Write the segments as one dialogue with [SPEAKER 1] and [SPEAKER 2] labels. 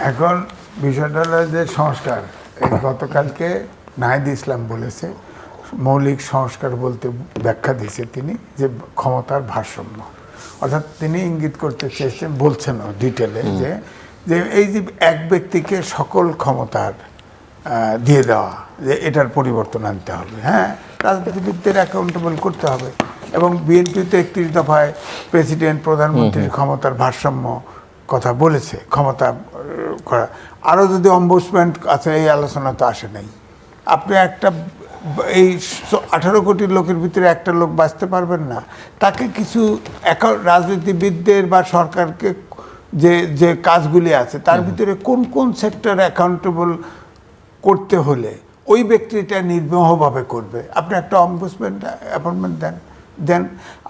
[SPEAKER 1] এখন বিষয়টা হলো যে সংস্কার, এই গতকালকে নাহিদ ইসলাম বলেছে মৌলিক সংস্কার বলতে ব্যাখ্যা দিয়েছে তিনি যে ক্ষমতার ভারসাম্য, অর্থাৎ তিনি ইঙ্গিত করতে চেয়েছেন, বলছেন ডিটেলে যে যে এই যে এক ব্যক্তিকে সকল ক্ষমতার দিয়ে দেওয়া, যে এটার পরিবর্তন আনতে হবে। হ্যাঁ, রাজনীতিবিদদের অ্যাকাউন্টেবল করতে হবে। এবং বিএনপিতে 31 দফায় প্রেসিডেন্ট প্রধানমন্ত্রীর ক্ষমতার ভারসাম্য কথা বলেছে, ক্ষমতা করা। আরও যদি অম্বুসমেন্ট আছে, এই আলোচনা তো আসে নাই। আপনি একটা এই 18 কোটি লোকের ভিতরে একটা লোক বাঁচতে পারবেন না, তাকে কিছু রাজনীতিবিদদের বা সরকারকে যে যে কাজগুলি আছে তার ভিতরে কোন কোন সেক্টর অ্যাকাউন্টেবল করতে হলে ওই ব্যক্তিটা নির্বাহভাবে করবে। আপনি একটা অম্বুসমেন্ট অ্যাপয়েন্টমেন্ট দেন।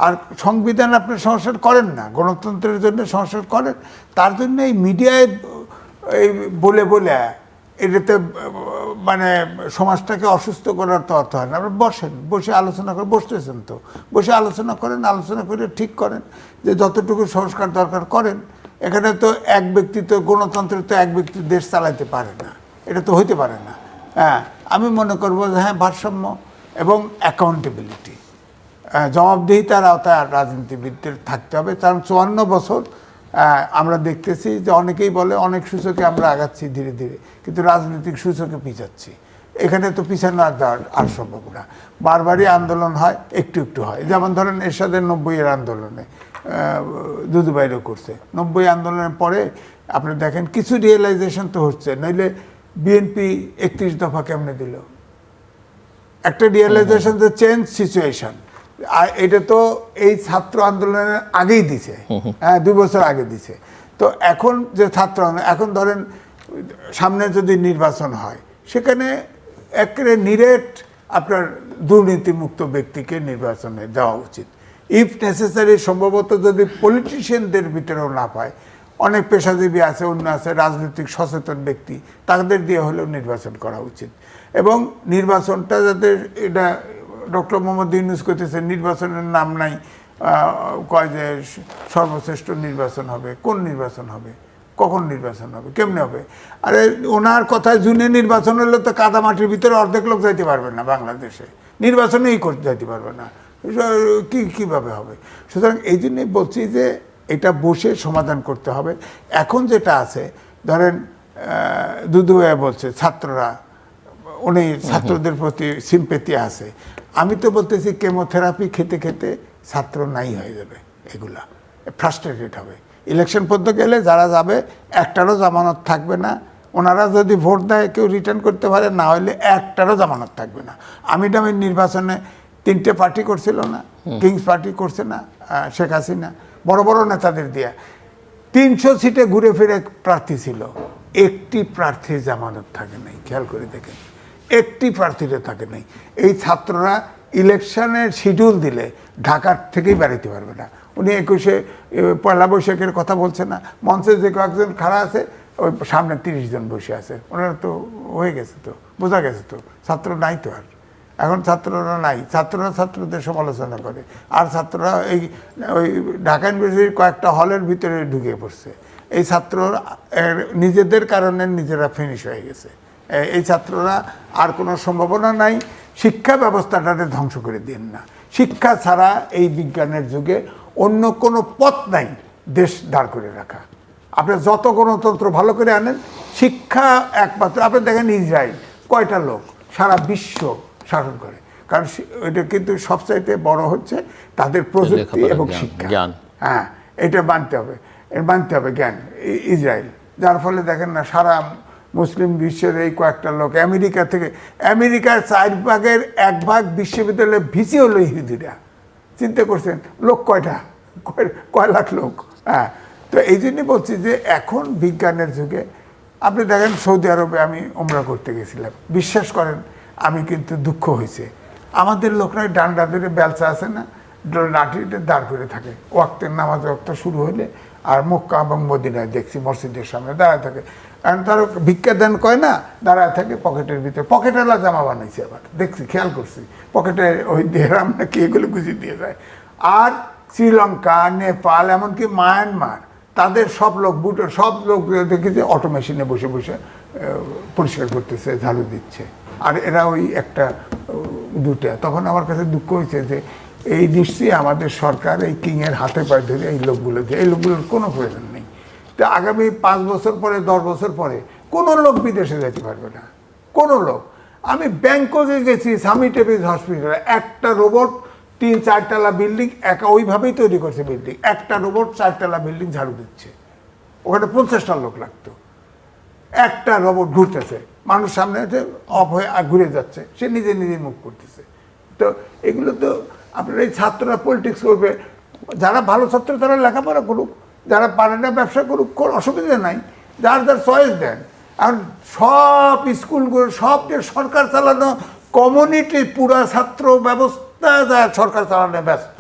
[SPEAKER 1] আর সংবিধান আপনি সংস্কার করেন না, গণতন্ত্রের জন্য সংস্কার করেন, তার জন্য এই মিডিয়ায় এই বলে বলে এটাতে মানে সমাজটাকে অসুস্থ করার তো অর্থ হয় না। আপনি বসে আলোচনা করে, বসতেছেন তো, বসে আলোচনা করেন, আলোচনা করে ঠিক করেন যে যতটুকু সংস্কার দরকার করেন। এখানে তো এক ব্যক্তি, তো গণতন্ত্রে তো এক ব্যক্তি দেশ চালাতে পারে না, এটা তো হইতে পারে না। হ্যাঁ, আমি মনে করবো যে হ্যাঁ, ভারসাম্য এবং অ্যাকাউন্টেবিলিটি, জবাবদিহিতার আওতায় রাজনীতিবিদদের থাকতে হবে। কারণ 54 বছর আমরা দেখতেছি যে অনেকেই বলে অনেক সূচকে আমরা আগাচ্ছি ধীরে ধীরে, কিন্তু রাজনৈতিক সূচকে পিছাচ্ছি। এখানে তো পিছানো আর সম্ভব না। বারবারই আন্দোলন হয়, একটু একটু হয়। যেমন ধরেন এরশাদের 90-এর আন্দোলনে দুদুভাইরও করছে। 90 আন্দোলনের পরে আপনি দেখেন কিছু রিয়েলাইজেশন তো হচ্ছে, নইলে বিএনপি 31 দফা কেমনে দিল? একটা রিয়েলাইজেশন, যে চেঞ্জ সিচুয়েশন। আর এটা তো এই ছাত্র আন্দোলনের আগেই দিছে, হ্যাঁ, 2 বছর আগে দিছে। তো এখন যে ছাত্র এখন ধরেন সামনে যদি নির্বাচন হয়, সেখানে একেবারে নিরেট আপনার দুর্নীতিমুক্ত ব্যক্তিকে নির্বাচনে দেওয়া উচিত। ইফ নেসেসারি, সম্ভবত যদি পলিটিশিয়ানদের ভিতরেও না পায়, অনেক পেশাজীবী আছে, অন্য আছে, রাজনৈতিক সচেতন ব্যক্তি, তাদের দিয়ে হলেও নির্বাচন করা উচিত। এবং নির্বাচনটা যাতে, এটা ডক্টর মোহাম্মদ ইউনূস করতেছে, নির্বাচনের নাম নাই, কয় যে সর্বশ্রেষ্ঠ নির্বাচন হবে। কোন নির্বাচন হবে? কখন নির্বাচন হবে? কেমনে হবে? আরে ওনার কথায় জুনে নির্বাচন হলে তো কাদামাটির ভিতরে অর্ধেক লোক যাইতে পারবে না, বাংলাদেশে নির্বাচনেই করতে যাইতে পারবে না, কীভাবে হবে? সুতরাং এই জন্যই বলছি যে এটা বসে সমাধান করতে হবে। এখন যেটা আছে, ধরেন দুদু ভাইয়া বলছে ছাত্ররা, উনি ছাত্রদের প্রতি সিম্পেথি আছে। আমি তো বলতেছি কেমোথেরাপি খেতে খেতে ছাত্র নাই হয়ে যাবে, এগুলা ফ্রাস্ট্রেটেড হবে। ইলেকশন পর্যন্ত গেলে যারা যাবে একটারও জামানত থাকবে না। ওনারা যদি ভোট দেয় কেউ রিটার্ন করতে পারে, না হলে একটারও জামানত থাকবে না। আমির নির্বাচনে 3টে পার্টি করছিল না, কিংস পার্টি করছে না শেখ হাসিনা, বড় বড় নেতাদের দিয়া 300 সিটে ঘুরে ফিরে প্রার্থী ছিল, একটি প্রার্থীর জামানত থাকে নাই। খেয়াল করে দেখেন, একটি প্রার্থীরা থাকে নাই। এই ছাত্ররা ইলেকশনের শিডিউল দিলে ঢাকার থেকেই বেরোতে পারবে না। উনি 21শে পয়লা বৈশাখের কথা বলছে না, মঞ্চে যে কয়েকজন খাড়া আছে, ওই সামনে 30 জন বসে আছে। ওনারা তো হয়ে গেছে, তো বোঝা গেছে তো ছাত্র নাই তো আর। এখন ছাত্ররা নাই, ছাত্ররা ছাত্রদের সমালোচনা করে, আর ছাত্ররা ওই ঢাকা ইউনিভার্সিটির কয়েকটা হলের ভিতরে ঢুকে পড়ছে। এই ছাত্ররা নিজেদের কারণে নিজেরা ফিনিশ হয়ে গেছে। এই ছাত্ররা আর কোনো সম্ভাবনা নাই। শিক্ষা ব্যবস্থাটাকে ধ্বংস করে দিন না। শিক্ষা ছাড়া এই বিজ্ঞানের যুগে অন্য কোনো পথ নাই দেশ দাঁড় করে রাখা। আপনি যত গণতন্ত্র ভালো করে আনেন, শিক্ষা একমাত্র। আপনি দেখেন ইসরায়েল কয়টা লোক সারা বিশ্ব শাসন করে, কারণ এটা কিন্তু সবচাইতে বড় হচ্ছে তাদের প্রযুক্তি এবং শিক্ষা। হ্যাঁ, এটা মানতে হবে জ্ঞান, ইসরায়েল। যার ফলে দেখেন না, সারা মুসলিম বিশ্বের এই কয়েকটা লোক আমেরিকা থেকে, আমেরিকার 4 ভাগের 1 ভাগ বিশ্ববিদ্যালয়ে ভিসি হলো ইহুদিরা। চিন্তা করছেন লোক কয়টা, কয় লাখ লোক। হ্যাঁ, তো এই জন্যই বলছি যে এখন বিজ্ঞানের যুগে আপনি দেখেন, সৌদি আরবে আমি উমরা করতে গেছিলাম, বিশ্বাস করেন আমি কিন্তু দুঃখ হয়েছে। আমাদের লোকরা ডান্ডা ধরে বেলচা আছে না, লাঠিতে দাঁড় করে থাকে ওয়াক্তের নামাজ ওয়াক্ত শুরু হলে। আর মক্কা এবং মদিনায় দেখছি মসজিদের সামনে দাঁড়ায় থাকে, কারণ তার ভিক্ষা দেন কয় না, দাঁড়ায় থাকে পকেটের ভিতরে। পকেটেলা জামা বানাইছে, আবার দেখছি, খেয়াল করছি, পকেটে ওই দেহরাম নাকি এগুলো গুছিয়ে দিয়ে যায়। আর শ্রীলঙ্কা, নেপাল, এমনকি মায়ানমার, তাদের সব লোক সব লোক দেখেছে অটো মেশিনে বসে বসে পরিষ্কার করতেছে, ঝাড়ু দিচ্ছে, আর এরা ওই একটা দুটা। তখন আমার কাছে দুঃখ হয়েছে যে এই নিশ্চয়ই আমাদের সরকার এই কিংয়ের হাতে পায়ে ধরে এই লোকগুলোর কোনো প্রয়োজন নেই। তো আগামী 5 বছর পরে 10 বছর পরে কোনো লোক বিদেশে যেতে পারবে না, কোনো লোক। আমি ব্যাংককে গেছি, সামি টেপিস হসপিটালে, একটা রোবট 3-4 তলা বিল্ডিং একা ওইভাবেই তৈরি করছে বিল্ডিং, একটা রোবট 4 তলা বিল্ডিং ঝাড়ু দিচ্ছে। ওখানে 50টা লোক লাগতো, একটা রোবট ঘুরতেছে, মানুষ সামনে আছে, অফ হয়ে ঘুরে যাচ্ছে, সে নিজে নিজে মুভ করতেছে। তো এগুলো তো আপনার এই ছাত্ররা পলিটিক্স করবে, যারা ভালো ছাত্র তারা লেখাপড়া করুক, যারা পারে না ব্যবসা করুক, কোনো অসুবিধা নাই, যার যার চয়েস দেন। আর সব স্কুলগুলো সব যে সরকার চালানো, কমিউনিটি পুরা ছাত্র ব্যবস্থা যা সরকার চালানো ব্যস্ত।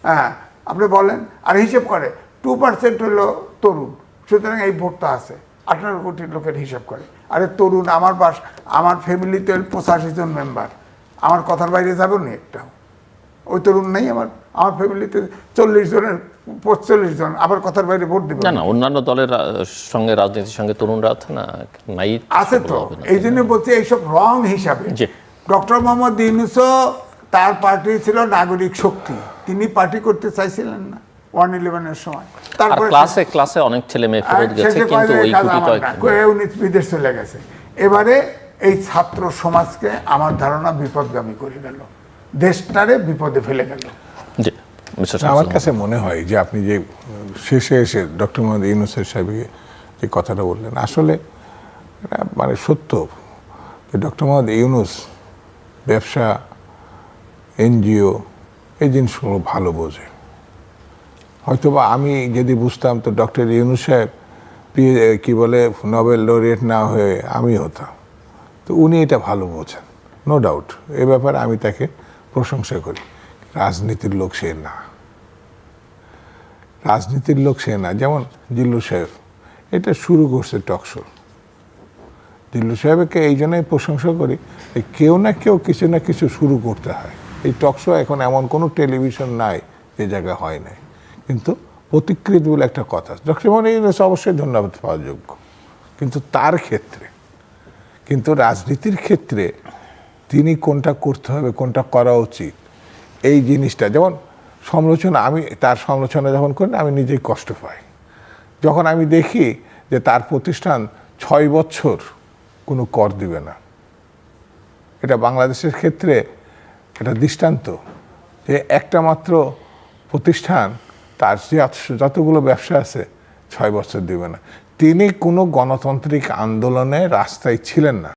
[SPEAKER 1] হ্যাঁ, আপনি বলেন, আর হিসেব করে 2% হলো তরুণ, সুতরাং এই ভোটটা আছে 18 কোটি লোকের হিসাব করে। আরে তরুণ, আমার ফ্যামিলিতে 85 জন মেম্বার, আমার কথার বাইরে যাবেও নি একটাও। ওই তরুণ নেই আমার ফ্যামিলিতে 40 জনের 45 জন আবার কথার বাইরে ভোট দেবে
[SPEAKER 2] না। অন্যান্য দলের সঙ্গে রাজনীতির সঙ্গে তরুণরা আছে না, নাই
[SPEAKER 1] আছে তো। এই জন্য বলছি এইসব রং হিসাবে। ডক্টর মোহাম্মদ ইউনূসও তার পার্টি ছিল নাগরিক শক্তি, তিনি পার্টি করতে চাইছিলেন না 111-এর সময়।
[SPEAKER 2] তারপরে ক্লাসে অনেক ছেলে মেয়ে ফেরত গেছে, কিন্তু ওই
[SPEAKER 1] উনি বিদেশ চলে গেছে। এবারে এই ছাত্র সমাজকে আমার ধারণা বিপদগামী করে গেল, দেশটারে বিপদে ফেলে গেল।
[SPEAKER 3] আমার কাছে মনে হয় যে আপনি যে শেষে এসে ডক্টর মোহাম্মদ ইউনূসের সাহেবকে যে কথাটা বললেন, আসলে এটা মানে সত্য যে ডক্টর মোহাম্মদ ইউনূস ব্যবসা, এনজিও এই জিনিসগুলো ভালো বোঝে। হয়তোবা আমি যদি বুঝতাম তো ডক্টর ইউনূস সাহেব কি বলে নোবেল লরিয়েট না হয়ে আমি হতাম। তো উনি এটা ভালো বোঝেন, নো ডাউট। এ ব্যাপারে আমি তাকে প্রশংসা করি। রাজনীতির লোক সে না, রাজনীতির লোক সে না। যেমন জিল্লু সাহেব এটা শুরু করছে টকশো। জিল্লু সাহেবকে এই জন্যই প্রশংসা করি, কেউ না কেউ কিছু না কিছু শুরু করতে হয়। এই টকশো এখন এমন কোনো টেলিভিশন নাই যে জায়গায় হয় নাই, কিন্তু প্রতিকৃত বলে একটা কথা। ডক্টর মোহাম্মদ ইউনূস অবশ্যই ধন্যবাদ পাওয়ার যোগ্য, কিন্তু তার ক্ষেত্রে, কিন্তু রাজনীতির ক্ষেত্রে তিনি কোনটা করতে হবে, কোনটা করা উচিত, এই জিনিসটা। যেমন সমালোচনা, আমি তার সমালোচনা যখন করি আমি নিজেই কষ্ট পাই যখন আমি দেখি যে তার প্রতিষ্ঠান 6 বছর কোনো কর দিবে না। এটা বাংলাদেশের ক্ষেত্রে এটা দৃষ্টান্ত যে একটা মাত্র প্রতিষ্ঠান তার যে যতগুলো ব্যবসা আছে 6 বছর দিবে না। তিনি কোনো গণতান্ত্রিক আন্দোলনে রাস্তায় ছিলেন না।